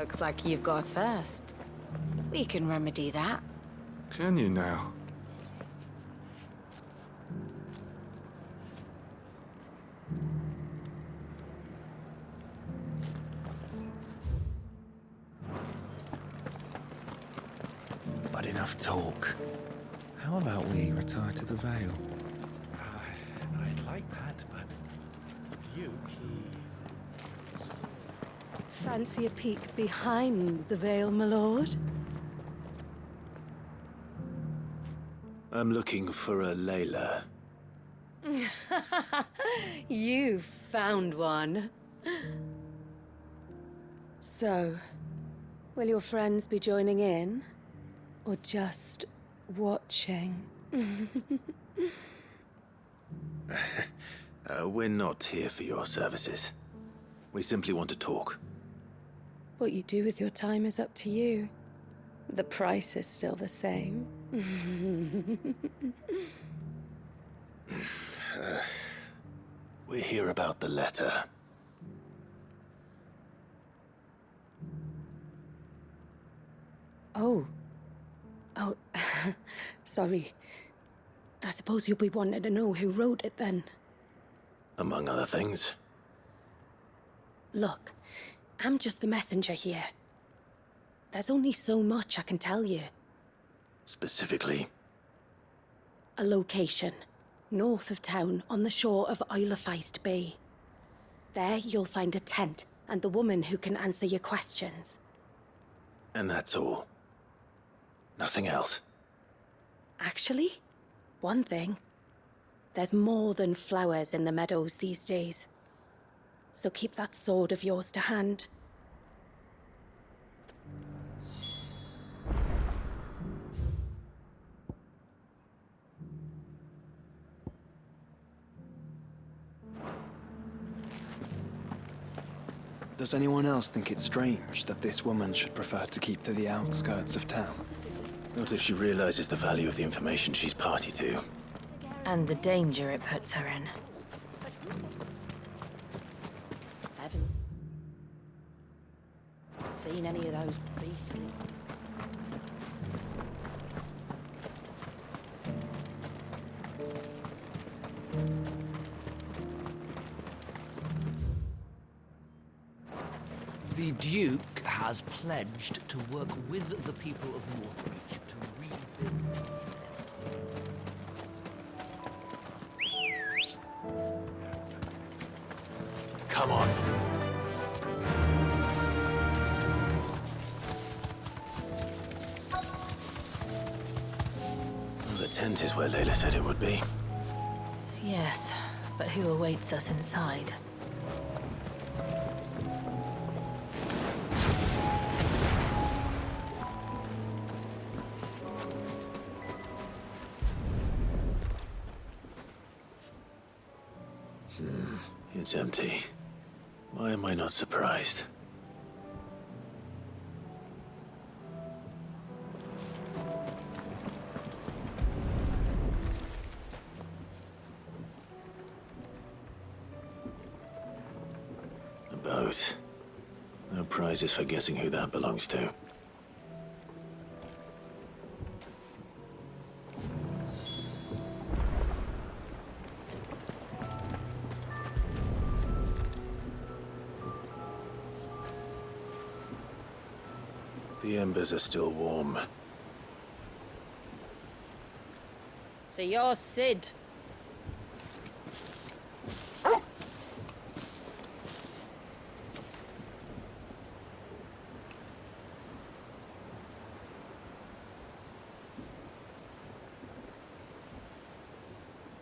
Looks like you've got a thirst. We can remedy that. Can you now? But enough talk. How about we retire to the Vale? I'd like that, but the Duke, he... Fancy a peek behind the veil, my lord? I'm looking for a Layla. You found one. So, will your friends be joining in? Or just watching? We're not here for your services. We simply want to talk. What you do with your time is up to you. The price is still the same. We're here about the letter. Oh. Oh, sorry. I suppose you'll be wanting to know who wrote it then. Among other things. Look, I'm just the messenger here. There's only so much I can tell you. Specifically? A location, north of town, on the shore of Isle of Feist Bay. There you'll find a tent and the woman who can answer your questions. And that's all. Nothing else. Actually, one thing. There's more than flowers in the meadows these days. So keep that sword of yours to hand. Does anyone else think it's strange that this woman should prefer to keep to the outskirts of town? Not if she realizes the value of the information she's party to. And the danger it puts her in. Haven't seen any of those beastly... The Duke has pledged to work with the people of Northreach to rebuild. Come on. The tent is where Layla said it would be. Yes, but who awaits us inside? It's empty. Why am I not surprised? A boat. No prizes for guessing who that belongs to. The embers are still warm. So you're Sid.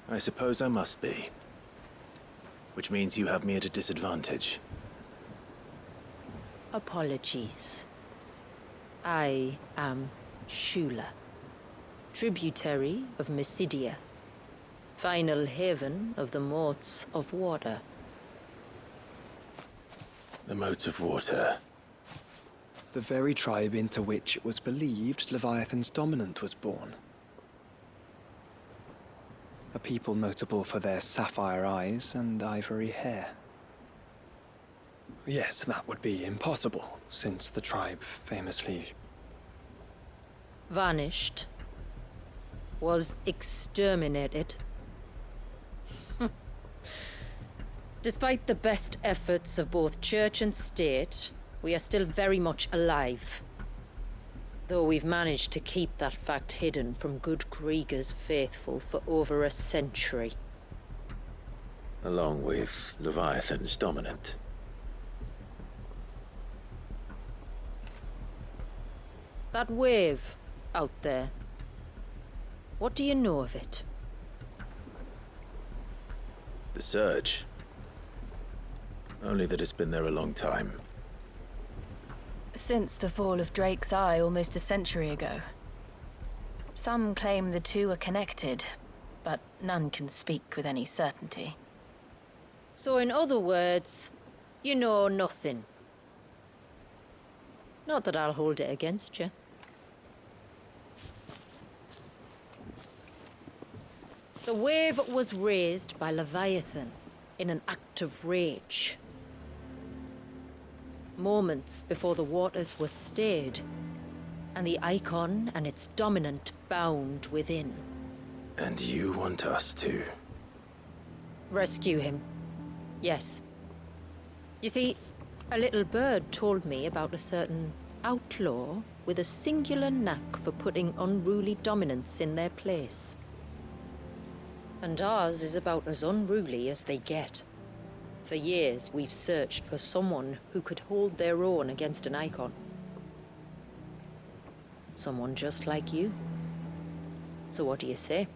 I suppose I must be. Which means you have me at a disadvantage. Apologies. I am Shula, tributary of Mysidia, final haven of the Moats of Water. The Moats of Water. The very tribe into which it was believed Leviathan's dominant was born. A people notable for their sapphire eyes and ivory hair. Yes, that would be impossible, since the tribe famously... Vanished. Was exterminated. Despite the best efforts of both church and state, we are still very much alive. Though we've managed to keep that fact hidden from good Grieger's faithful for over a century. Along with Leviathan's dominant. That wave out there. What do you know of it? The surge. Only that it's been there a long time. Since the fall of Drake's Eye almost a century ago. Some claim the two are connected, but none can speak with any certainty. So in other words, you know nothing. Not that I'll hold it against you. The wave was raised by Leviathan in an act of rage. Moments before the waters were stayed, and the icon and its dominant bound within. And you want us to? Rescue him. Yes. You see, a little bird told me about a certain outlaw with a singular knack for putting unruly dominants in their place. And ours is about as unruly as they get. For years, we've searched for someone who could hold their own against an icon. Someone just like you. So what do you say?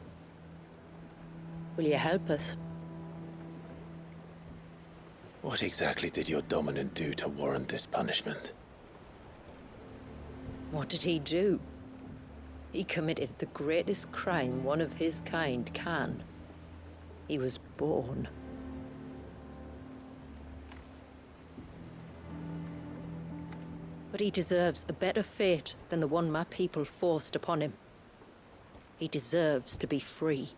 Will you help us? What exactly did your dominant do to warrant this punishment? What did he do? He committed the greatest crime one of his kind can. He was born. But he deserves a better fate than the one my people forced upon him. He deserves to be free.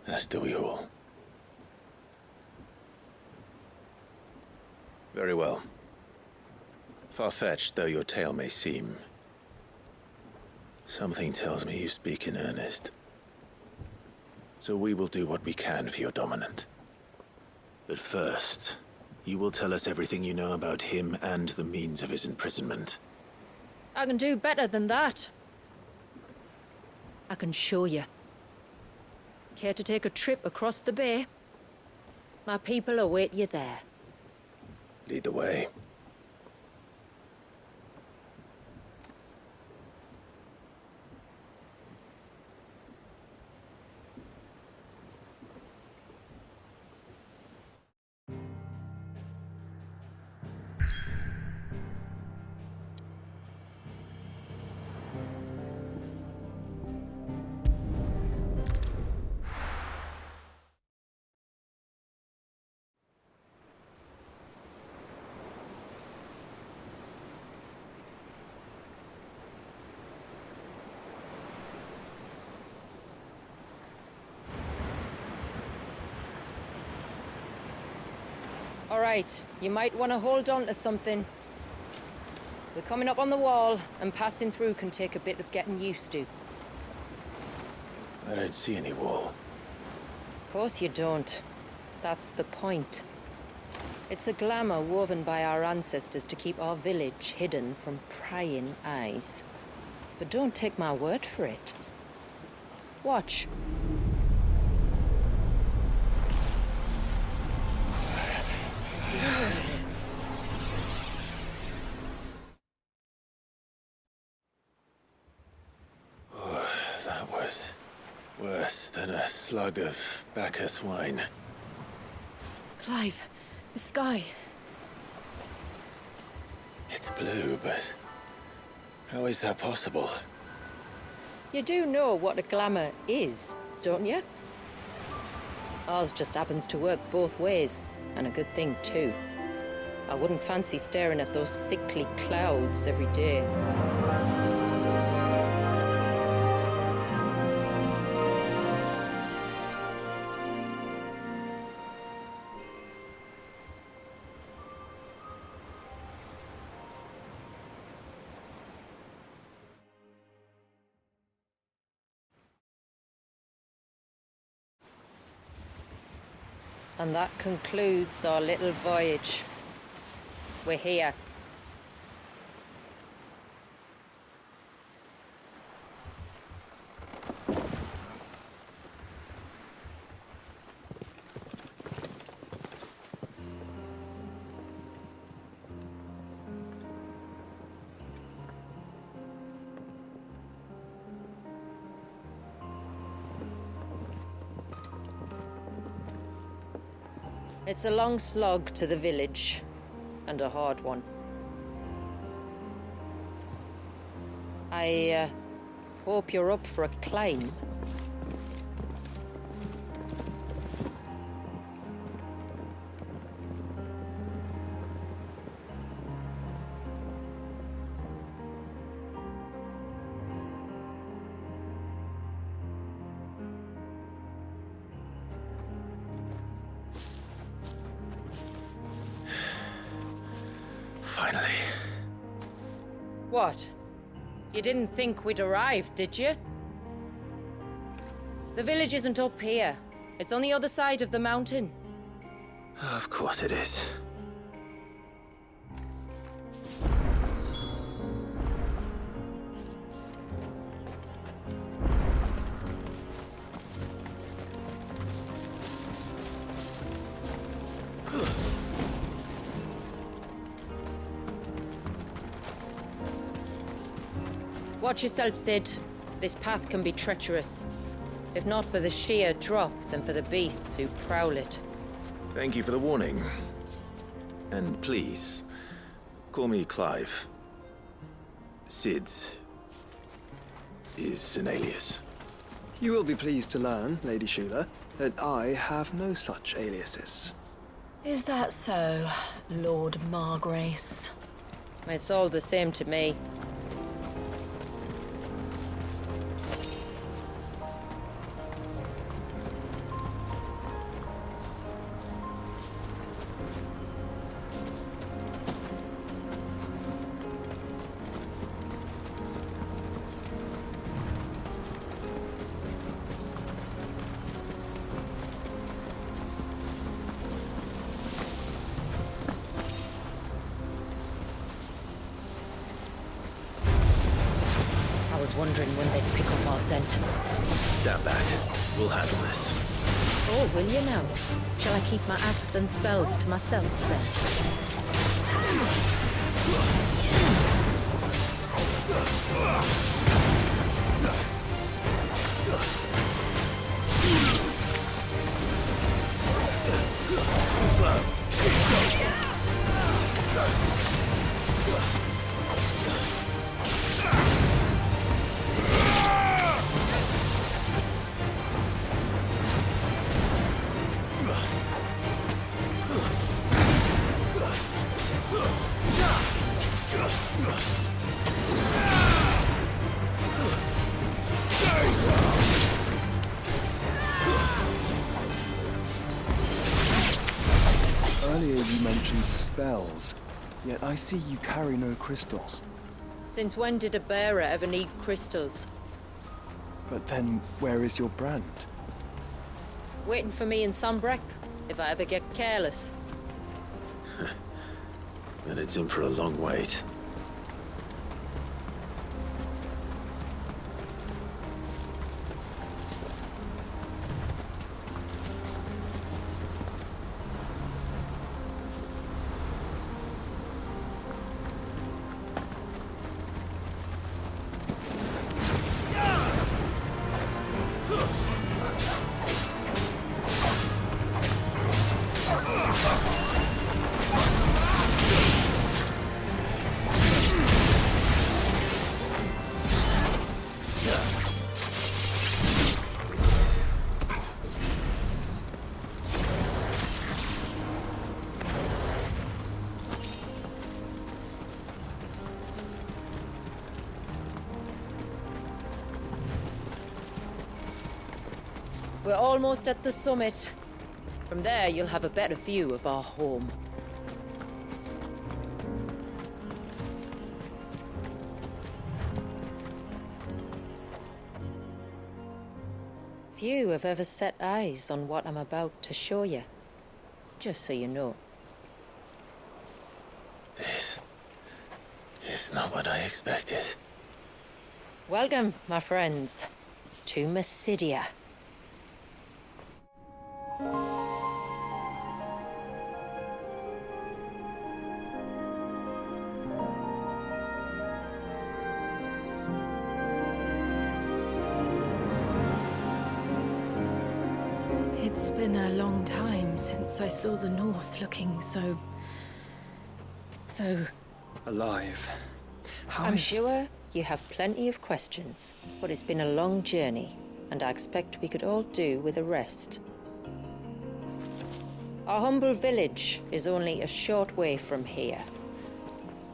As do we all. Very well. Far-fetched though your tale may seem, something tells me you speak in earnest. So we will do what we can for your dominant. But first, you will tell us everything you know about him and the means of his imprisonment. I can do better than that. I can show you. Care to take a trip across the bay? My people await you there. Lead the way. All right, you might want to hold on to something. We're coming up on the wall, and passing through can take a bit of getting used to. I don't see any wall. Of course you don't. That's the point. It's a glamour woven by our ancestors to keep our village hidden from prying eyes. But don't take my word for it. Watch. That was worse than a slug of Bacchus wine. Clive, the sky. It's blue, but how is that possible? You do know what a glamour is, don't you? Ours just happens to work both ways, and a good thing too. I wouldn't fancy staring at those sickly clouds every day. And that concludes our little voyage. We're here. It's a long slog to the village, and a hard one. I hope you're up for a climb. Finally. What? You didn't think we'd arrived, did you? The village isn't up here. It's on the other side of the mountain. Of course it is. Watch yourself, Sid. This path can be treacherous. If not for the sheer drop, then for the beasts who prowl it. Thank you for the warning. And please, call me Clive. Sid is an alias. You will be pleased to learn, Lady Shula, that I have no such aliases. Is that so, Lord Margrace? It's all the same to me. I was wondering when they'd pick up our scent. Stand back. We'll handle this. Oh, will you now? Shall I keep my axe and spells to myself Earlier you mentioned spells, yet I see you carry no crystals. Since when did a bearer ever need crystals? But then, where is your brand? Waiting for me in Sunbreck, if I ever get careless. Then it's in for a long wait. We're almost at the summit. From there, you'll have a better view of our home. Few have ever set eyes on what I'm about to show you. just so you know. This is not what I expected. Welcome, my friends, to Mysidia. It's been a long time since I saw the North looking so... Alive. I'm sure you have plenty of questions, but it's been a long journey, and I expect we could all do with a rest. Our humble village is only a short way from here,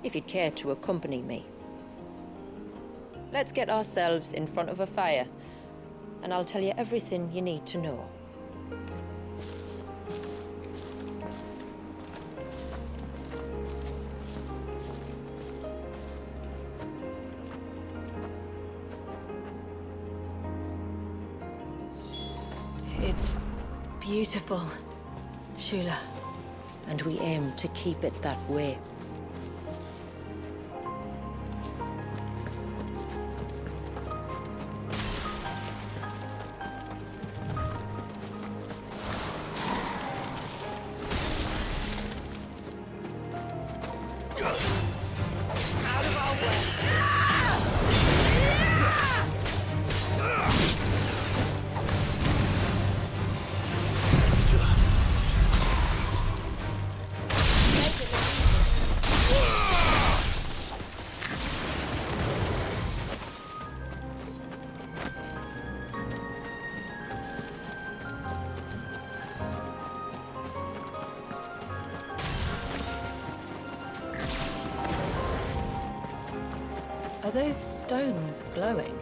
if you'd care to accompany me. Let's get ourselves in front of a fire, and I'll tell you everything you need to know. It's beautiful, Shula. And we aim to keep it that way. Are those stones glowing?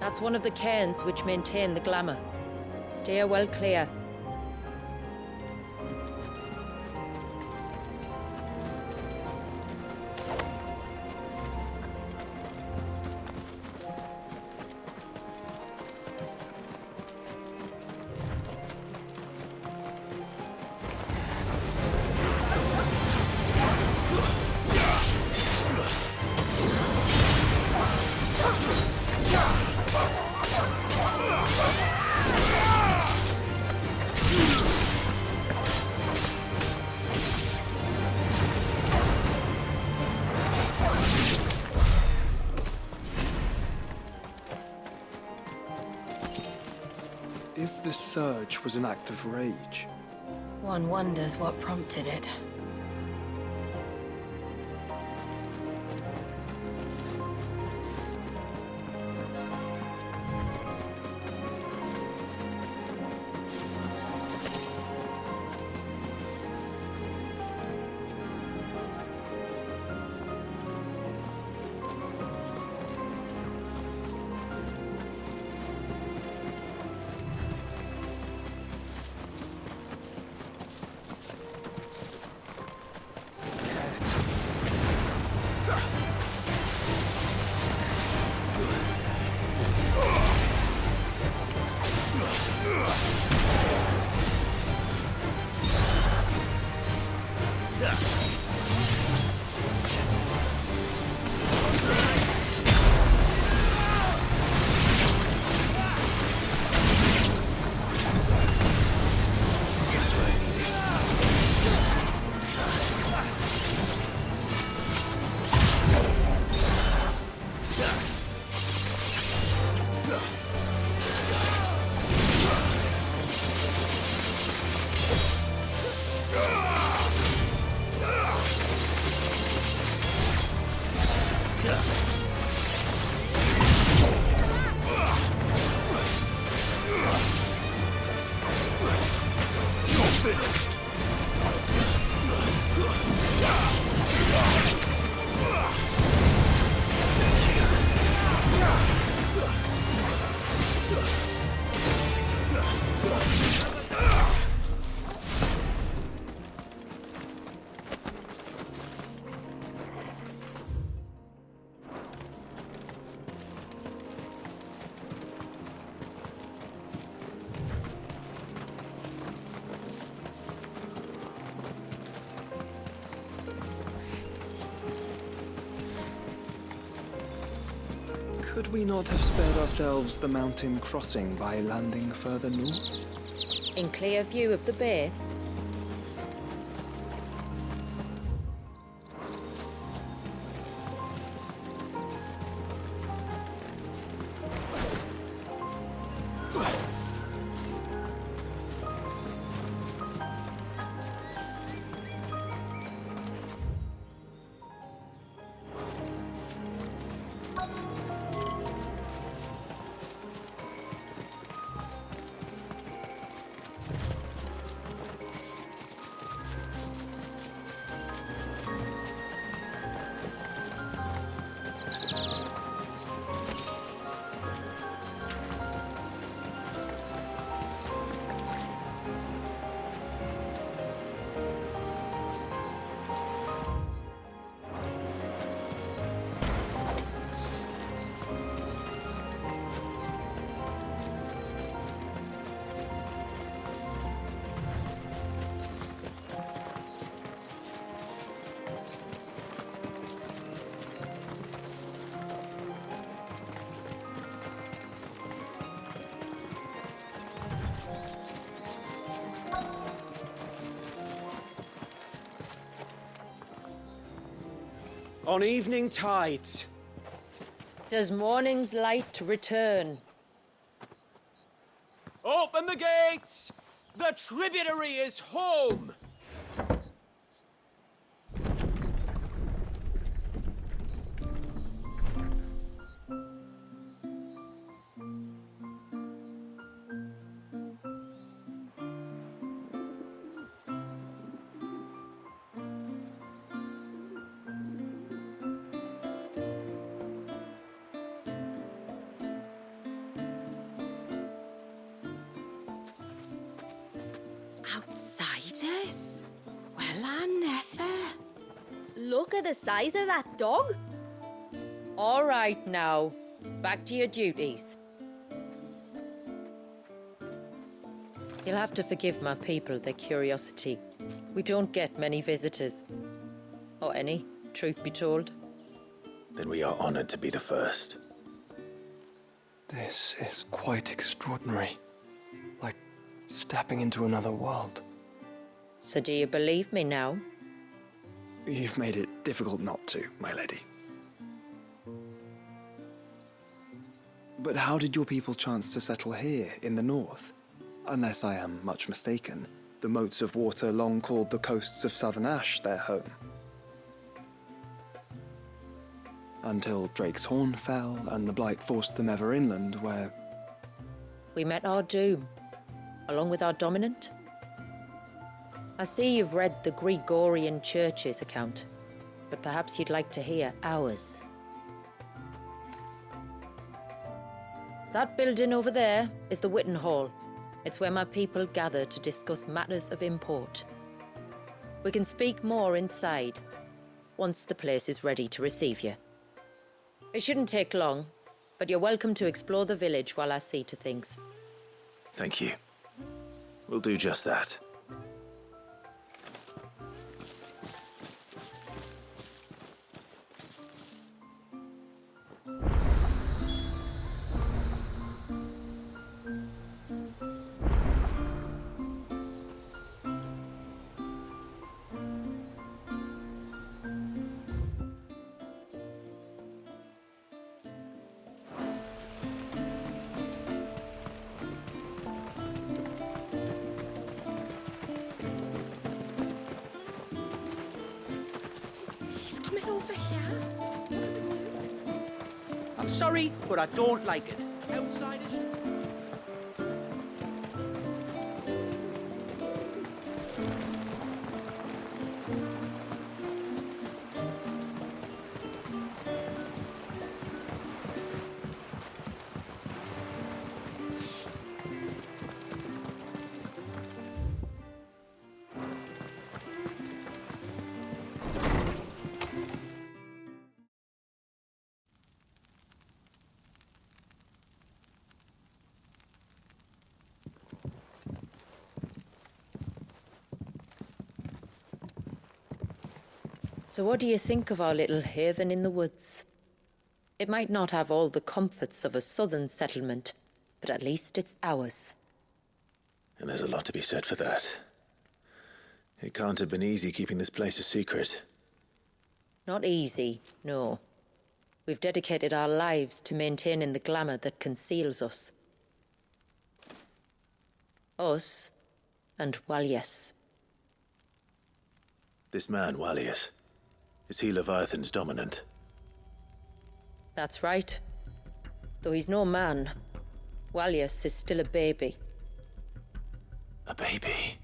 That's one of the cairns which maintain the glamour. Steer well clear. If the surge was an act of rage, One wonders what prompted it. Could we not have spared ourselves the mountain crossing by landing further north? In clear view of the bay? On evening tides. Does morning's light return? Open the gates! The tributary is home! Outsiders? Well, I never. Look at the size of that dog. All right now, back to your duties. You'll have to forgive my people their curiosity. We don't get many visitors. Or any, truth be told. Then we are honored to be the first. This is quite extraordinary. Like stepping into another world. So do you believe me now? You've made it difficult not to, my lady. But how did your people chance to settle here in the north? Unless I am much mistaken, the moats of water long called the coasts of Southern Ash their home. Until Drake's Horn fell and the Blight forced them ever inland, where... We met our doom, along with our dominant. I see you've read the Gregorian Church's account, but perhaps you'd like to hear ours. That building over there is the Witten Hall. It's where my people gather to discuss matters of import. We can speak more inside, once the place is ready to receive you. It shouldn't take long, but you're welcome to explore the village while I see to things. Thank you. We'll do just that. He's coming over here. I'm sorry, but I don't like it. Outsiders... So what do you think of our little haven in the woods? It might not have all the comforts of a southern settlement, but at least it's ours. And there's a lot to be said for that. It can't have been easy keeping this place a secret. Not easy, no. We've dedicated our lives to maintaining the glamour that conceals us. Us and Walyas. This man, Walyas, is he Leviathan's dominant? That's right. Though he's no man, Walyas is still a baby. A baby?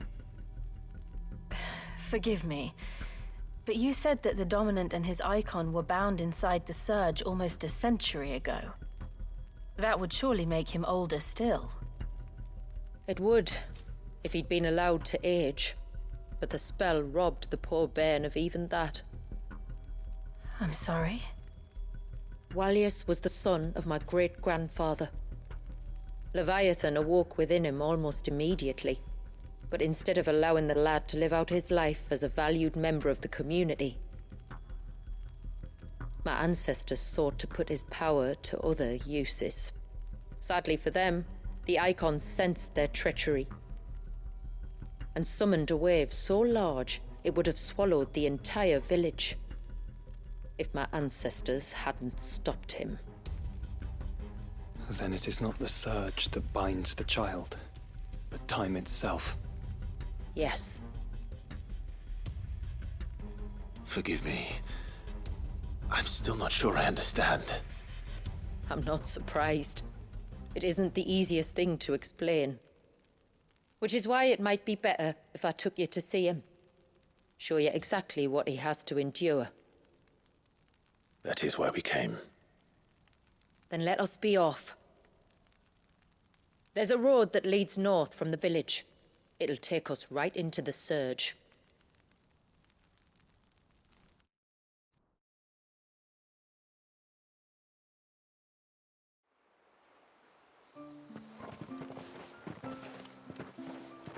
Forgive me, but you said that the Dominant and his icon were bound inside the Surge almost a century ago. That would surely make him older still. It would, if he'd been allowed to age. But the spell robbed the poor bairn of even that. I'm sorry. Walyas was the son of my great-grandfather. Leviathan awoke within him almost immediately. But instead of allowing the lad to live out his life as a valued member of the community, my ancestors sought to put his power to other uses. Sadly for them, the icons sensed their treachery and summoned a wave so large it would have swallowed the entire village if my ancestors hadn't stopped him. Then it is not the Surge that binds the child, but time itself. Yes. Forgive me. I'm still not sure I understand. I'm not surprised. It isn't the easiest thing to explain. Which is why it might be better if I took you to see him. Show you exactly what he has to endure. That is why we came. Then let us be off. There's a road that leads north from the village. It'll take us right into the Surge.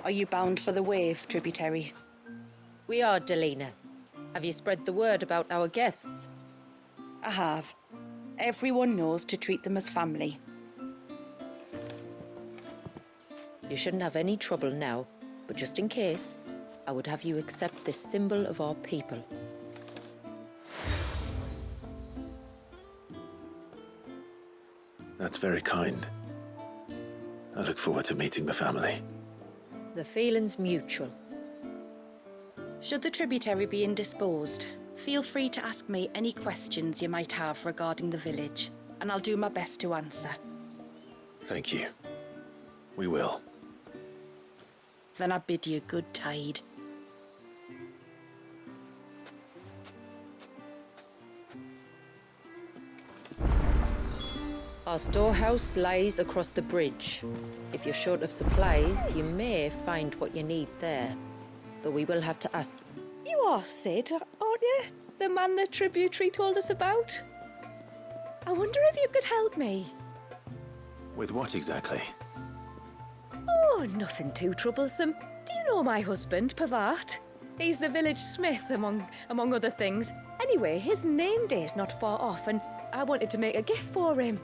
Are you bound for the Wave, tributary? We are, Delina. Have you spread the word about our guests? I have. Everyone knows to treat them as family. You shouldn't have any trouble now, but just in case, I would have you accept this symbol of our people. That's very kind. I look forward to meeting the family. The feeling's mutual. Should the tributary be indisposed, feel free to ask me any questions you might have regarding the village, and I'll do my best to answer. Thank you. We will. Then I bid you good tide. Our storehouse lies across the bridge. If you're short of supplies, you may find what you need there. Though we will have to ask you. You are Sid, aren't you? The man the tributary told us about? I wonder if you could help me. With what exactly? Oh, nothing too troublesome. Do you know my husband, Pavat? He's the village smith, among other things. Anyway, his name day's not far off, and I wanted to make a gift for him.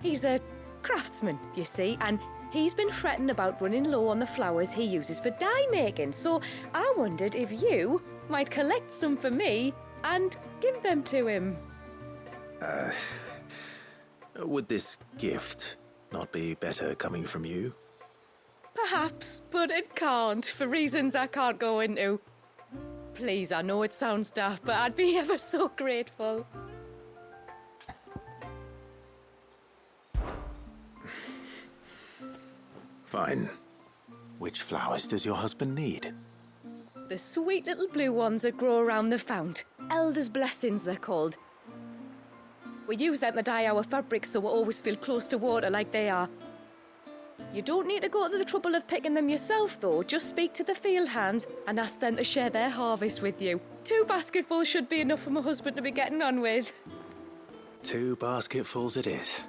He's a craftsman, you see, and he's been fretting about running low on the flowers he uses for dye making, so I wondered if you might collect some for me and give them to him. Would this gift not be better coming from you? Perhaps, but it can't, for reasons I can't go into. Please, I know it sounds daft, but I'd be ever so grateful. Fine. Which flowers does your husband need? The sweet little blue ones that grow around the fount. Elder's blessings, they're called. We use them to dye our fabrics so we always feel close to water like they are. You don't need to go to the trouble of picking them yourself, though. Just speak to the field hands and ask them to share their harvest with you. 2 basketfuls should be enough for my husband to be getting on with. 2 basketfuls it is.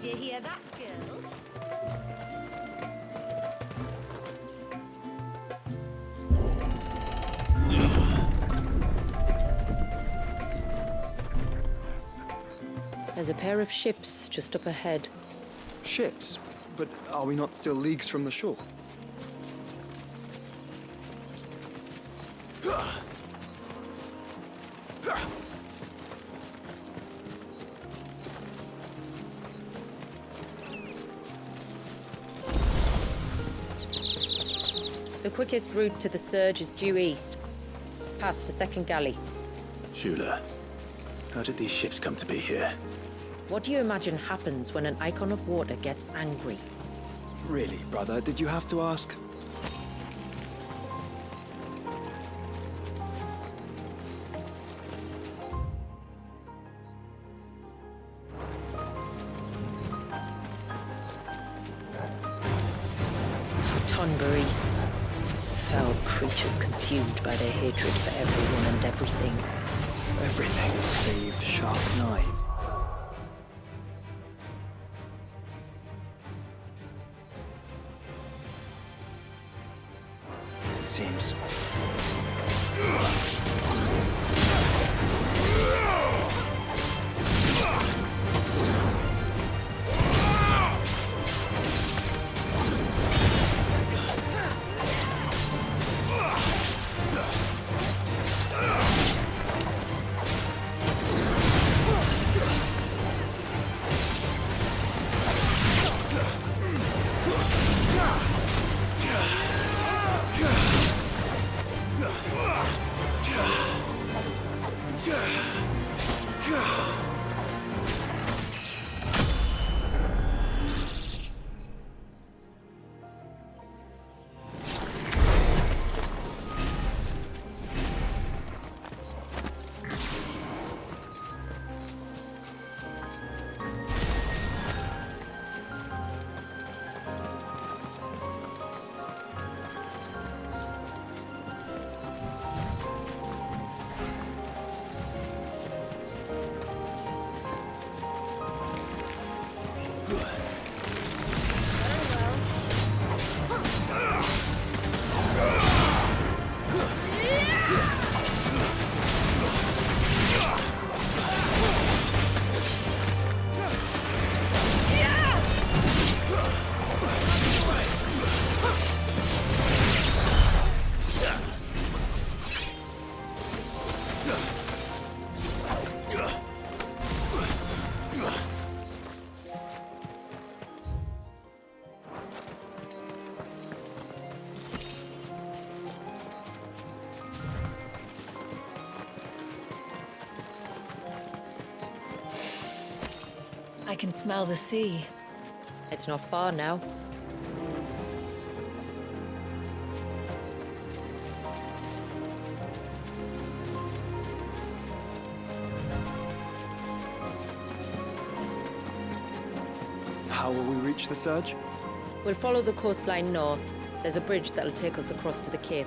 Did you hear that, girl? There's a pair of ships just up ahead. Ships? But are we not still leagues from the shore? The quickest route to the surge is due east, past the second galley. Shula, how did these ships come to be here? What do you imagine happens when an icon of water gets angry? Really, brother, did you have to ask? Tonberries. Foul creatures consumed by their hatred for everyone and everything. Everything save sharp knives. It seems. I can smell the sea. It's not far now. How will we reach the surge? We'll follow the coastline north. There's a bridge that'll take us across to the cape.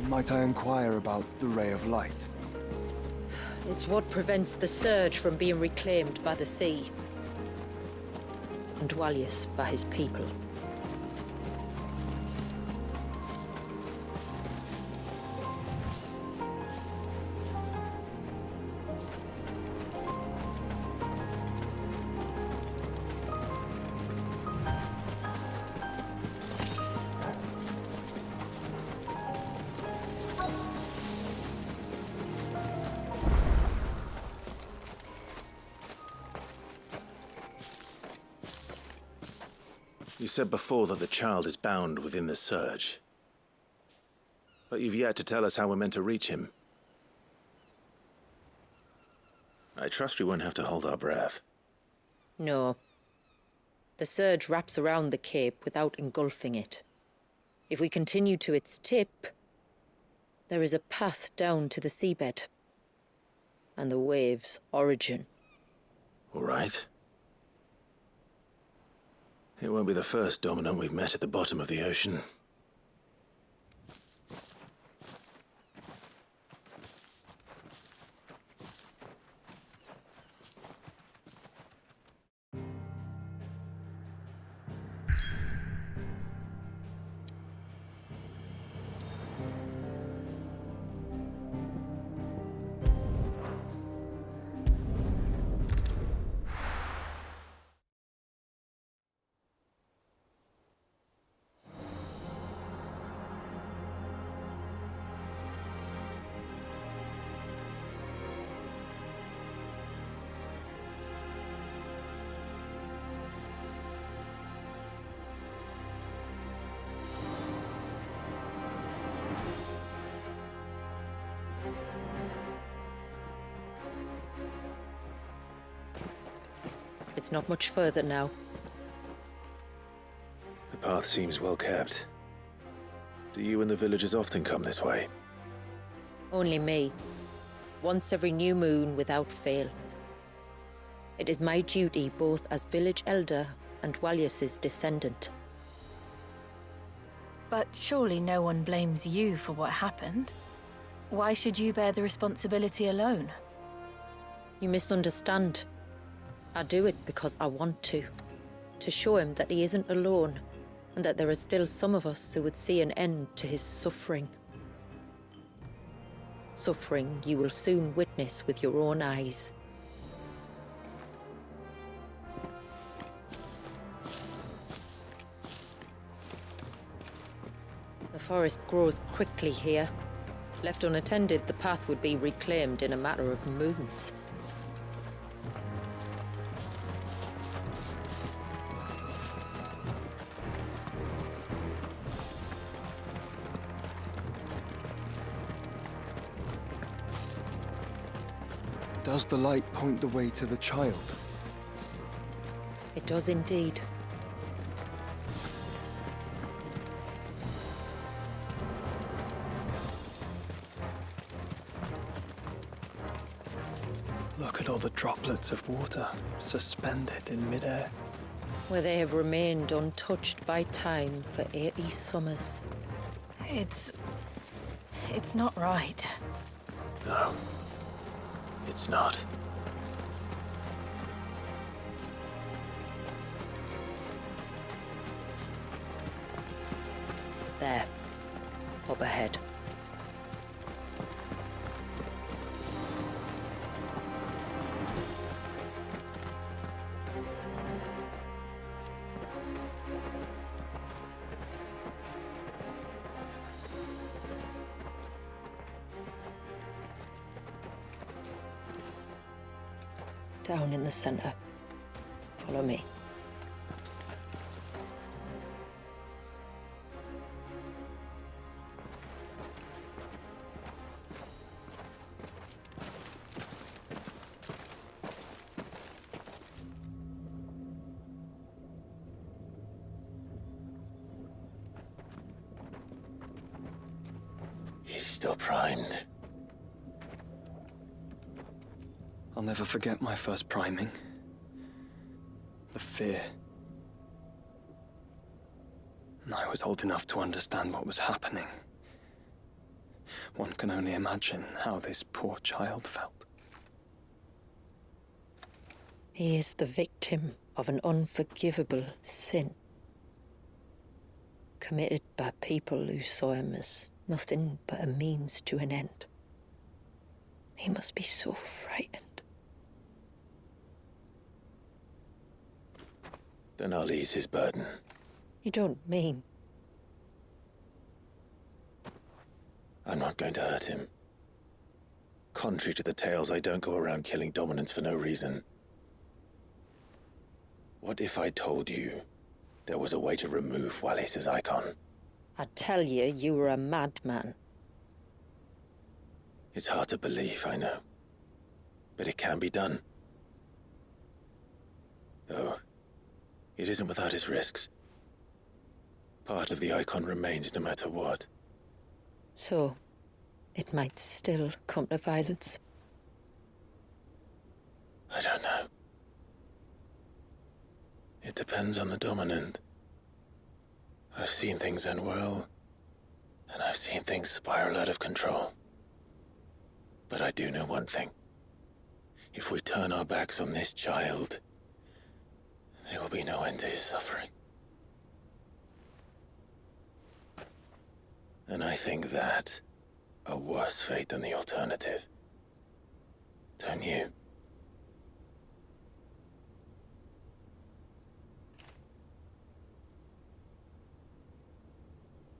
Might I inquire about the Ray of Light? It's what prevents the Surge from being reclaimed by the sea. And Dwalius by his people. You said before that the child is bound within the Surge. But you've yet to tell us how we're meant to reach him. I trust we won't have to hold our breath. No. The Surge wraps around the cape without engulfing it. If we continue to its tip, there is a path down to the seabed. And the wave's origin. All right. It won't be the first dominant we've met at the bottom of the ocean. It's not much further now. The path seems well kept. Do you and the villagers often come this way? Only me. Once every new moon without fail. It is my duty both as village elder and Dwalius's descendant. But surely no one blames you for what happened. Why should you bear the responsibility alone? You misunderstand. I do it because I want to show him that he isn't alone, and that there are still some of us who would see an end to his suffering. Suffering you will soon witness with your own eyes. The forest grows quickly here. Left unattended, the path would be reclaimed in a matter of moons. Does the light point the way to the child? It does indeed. Look at all the droplets of water suspended in midair. where they have remained untouched by time for 80 summers. It's not right. No, it's not. There, up ahead. Down in the center. Follow me. He's still primed. I'll never forget my first priming. The fear. And I was old enough to understand what was happening. One can only imagine how this poor child felt. He is the victim of an unforgivable sin, committed by people who saw him as nothing but a means to an end. He must be so frightened. Then I'll ease his burden. You don't mean? I'm not going to hurt him. Contrary to the tales, I don't go around killing dominants for no reason. What if I told you there was a way to remove Wallace's icon? I'd tell you you were a madman. It's hard to believe, I know. But it can be done. Though, it isn't without its risks. Part of the icon remains no matter what. So, it might still come to violence. I don't know. It depends on the dominant. I've seen things end well, and I've seen things spiral out of control. But I do know one thing. If we turn our backs on this child, there will be no end to his suffering. And I think that a worse fate than the alternative. Don't you?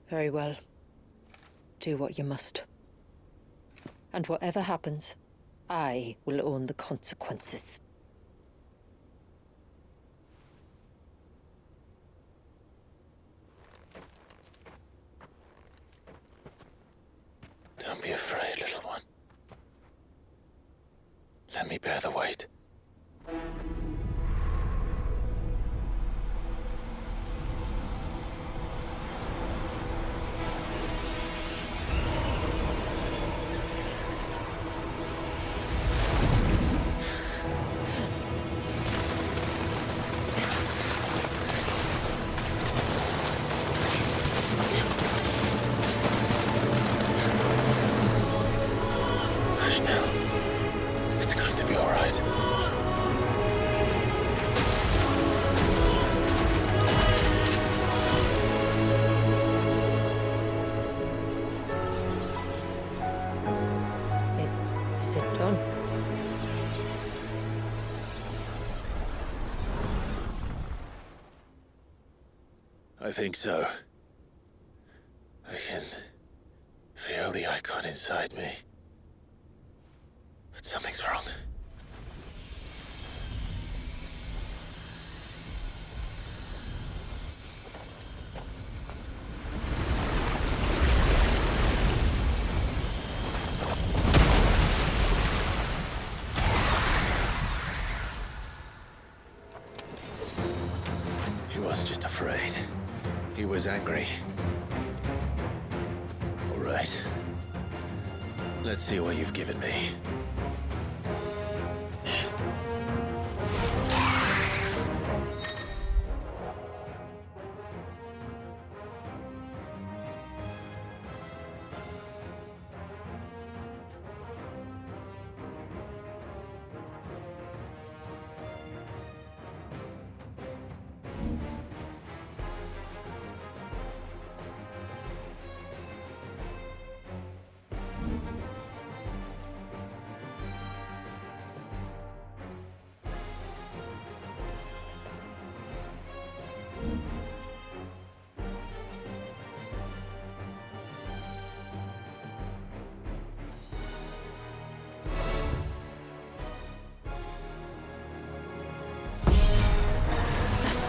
Very well. Do what you must. And whatever happens, I will own the consequences. Don't be afraid, little one. Let me bear the weight. Hush now. It's going to be all right. Is it done? I think so. I can feel the icon inside me. But something's wrong. He wasn't just afraid. He was angry. All right. Let's see what you've given me.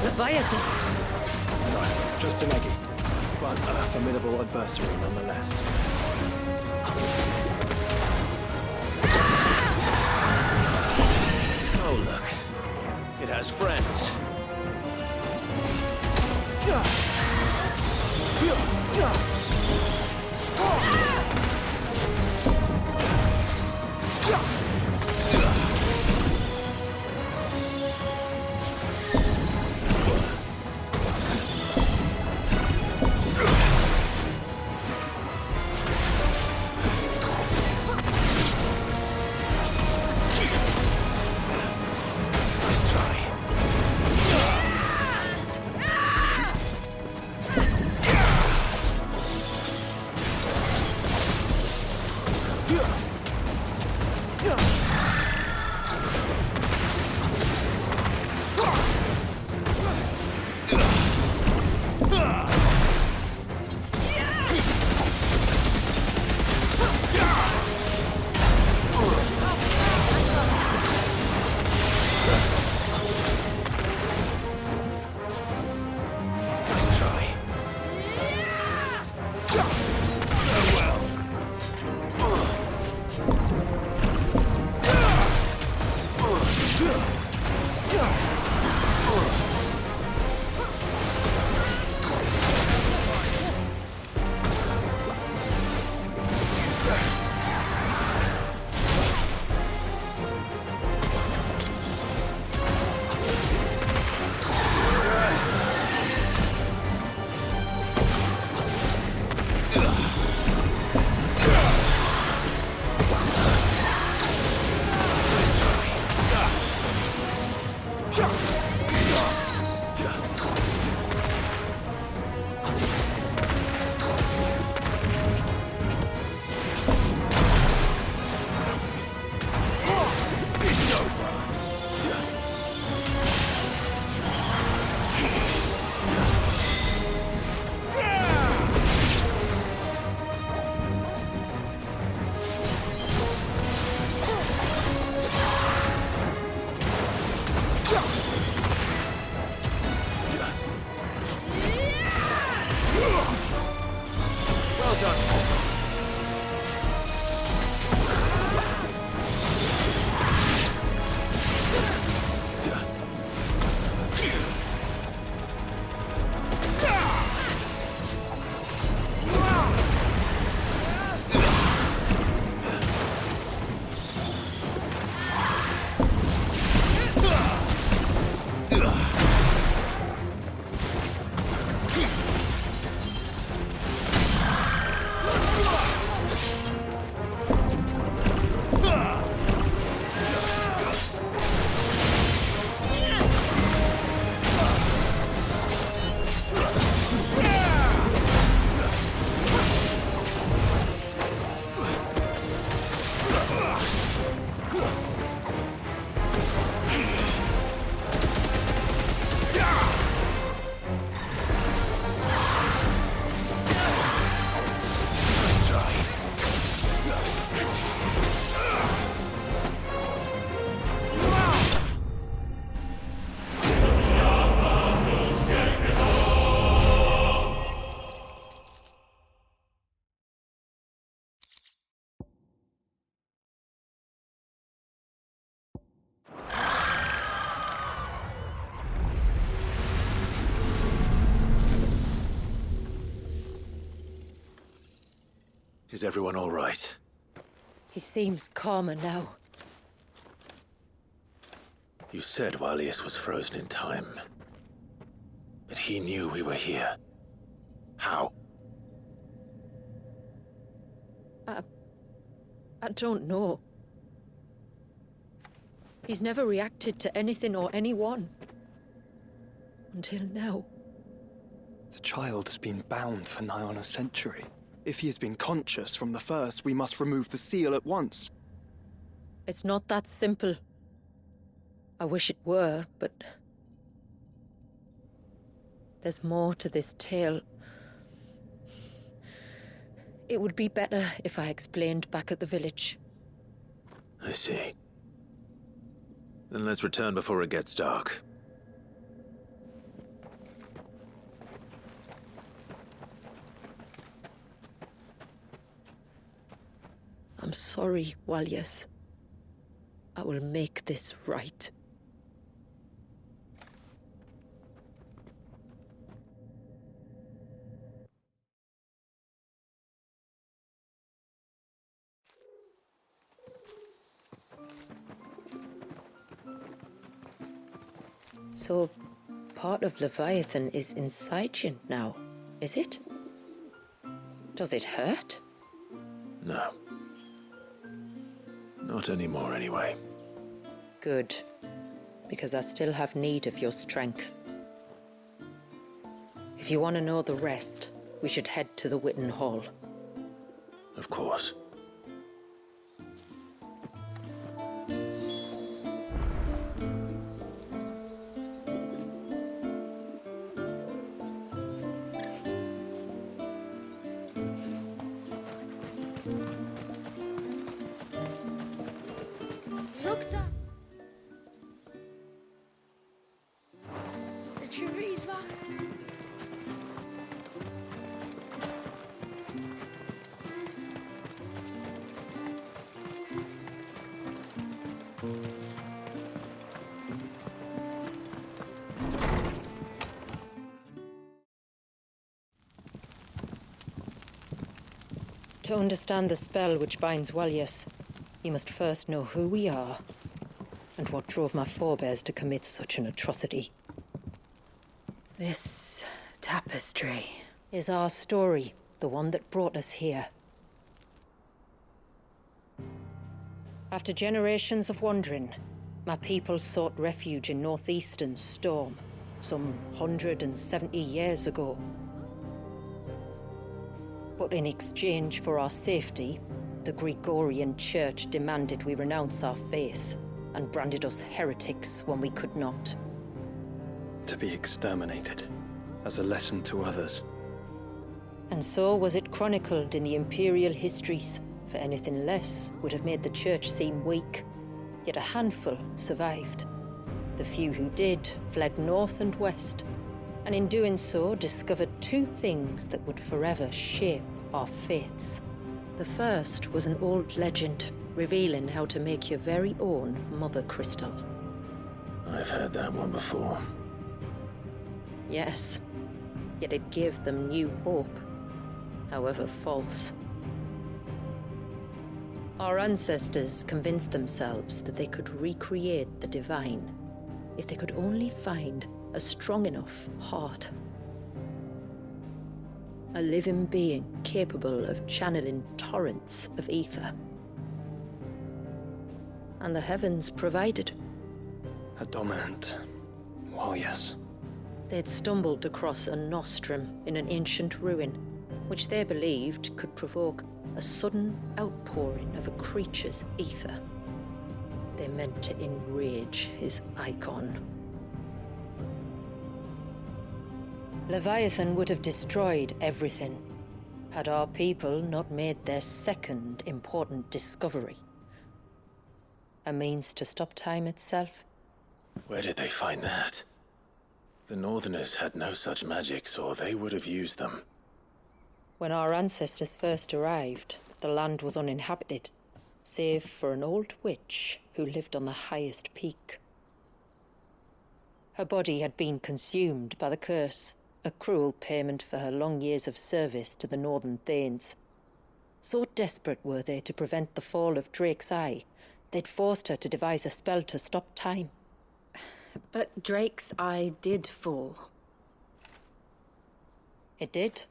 Leviathan! No, just an eggy, but a formidable adversary nonetheless. Oh, look. It has friends. Is everyone all right? He seems calmer now. You said Walius was frozen in time. But he knew we were here. How? I don't know. He's never reacted to anything or anyone. Until now. The child has been bound for nigh on a century. If he has been conscious from the first, we must remove the seal at once. It's not that simple. I wish it were, but... There's more to this tale. It would be better if I explained back at the village. I see. Then let's return before it gets dark. I'm sorry, Walyas. I will make this right. So, part of Leviathan is inside you now, is it? Does it hurt? No. Not anymore, anyway. Good. Because I still have need of your strength. If you want to know the rest, we should head to the Witten Hall. Of course. Look, Dad. The tree's back. To understand the spell which binds Walyas, you must first know who we are, and what drove my forebears to commit such an atrocity. This tapestry Is our story, the one that brought us here. After generations of wandering, my people sought refuge in northeastern Storm, some 170 years ago. But in exchange for our safety, the Gregorian Church demanded we renounce our faith and branded us heretics when we could not. To be exterminated, as a lesson to others. And so was it chronicled in the imperial histories, for anything less would have made the Church seem weak. Yet a handful survived. The few who did fled north and west, and in doing so discovered two things that would forever shape our fates. The first was an old legend, revealing how to make your very own Mother Crystal. I've heard that one before. Yes, yet it gave them new hope, however false. Our ancestors convinced themselves that they could recreate the divine if they could only find a strong enough heart. A living being capable of channeling torrents of ether. And the heavens provided. A dominant. Well, yes. They'd stumbled across a nostrum in an ancient ruin, which they believed could provoke a sudden outpouring of a creature's ether. They meant to enrage his icon. Leviathan would have destroyed everything, had our people not made their second important discovery. A means to stop time itself. Where did they find that? The Northerners had no such magics, or they would have used them. When our ancestors first arrived, the land was uninhabited, save for an old witch who lived on the highest peak. Her body had been consumed by the curse, a cruel payment for her long years of service to the Northern Thanes. So desperate were they to prevent the fall of Drake's Eye, they'd forced her to devise a spell to stop time. But Drake's Eye did fall. It did.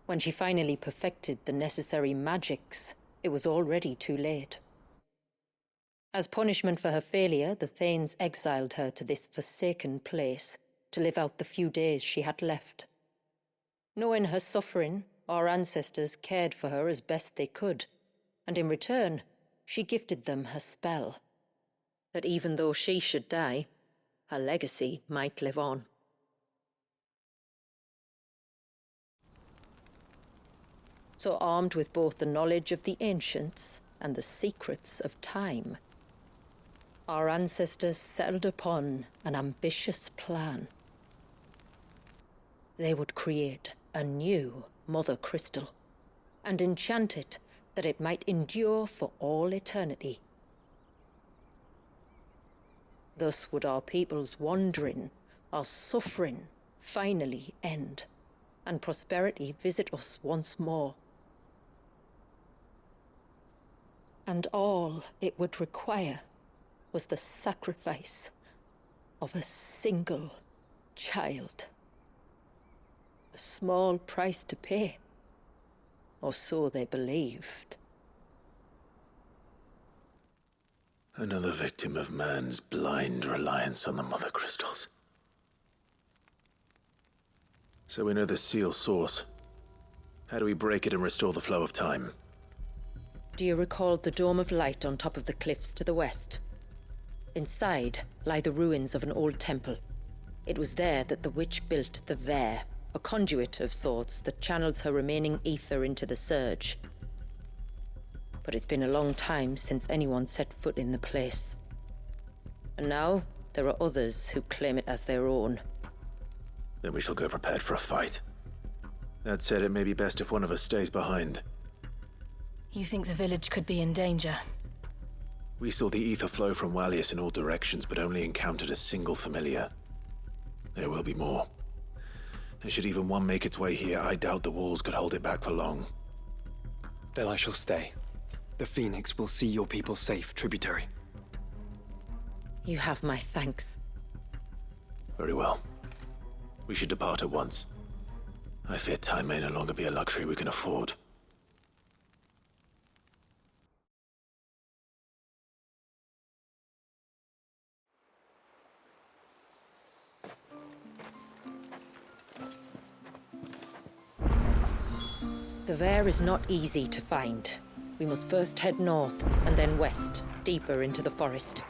When she finally perfected the necessary magics, it was already too late. As punishment for her failure, the Thanes exiled her to this forsaken place to live out the few days she had left. Knowing her suffering, our ancestors cared for her as best they could, and in return, she gifted them her spell. That even though she should die, her legacy might live on. So armed with both the knowledge of the ancients and the secrets of time, our ancestors settled upon an ambitious plan. They would create a new Mother Crystal and enchant it that it might endure for all eternity. Thus would our people's wandering, our suffering, finally end, and prosperity visit us once more. And all it would require was the sacrifice of a single child. A small price to pay, or so they believed. Another victim of man's blind reliance on the Mother Crystals. So we know the seal source. How do we break it and restore the flow of time? Do you recall the dome of light on top of the cliffs to the west? Inside lie the ruins of an old temple. It was there that the witch built the Vare, a conduit of sorts that channels her remaining ether into the surge. But it's been a long time since anyone set foot in the place. And now there are others who claim it as their own. Then we shall go prepared for a fight. That said, it may be best if one of us stays behind. You think the village could be in danger? We saw the ether flow from Wallius in all directions, but only encountered a single familiar. There will be more. And should even one make its way here, I doubt the walls could hold it back for long. Then I shall stay. The Phoenix will see your people safe, tributary. You have my thanks. Very well. We should depart at once. I fear time may no longer be a luxury we can afford. The Vare is not easy to find. We must first head north and then west, deeper into the forest.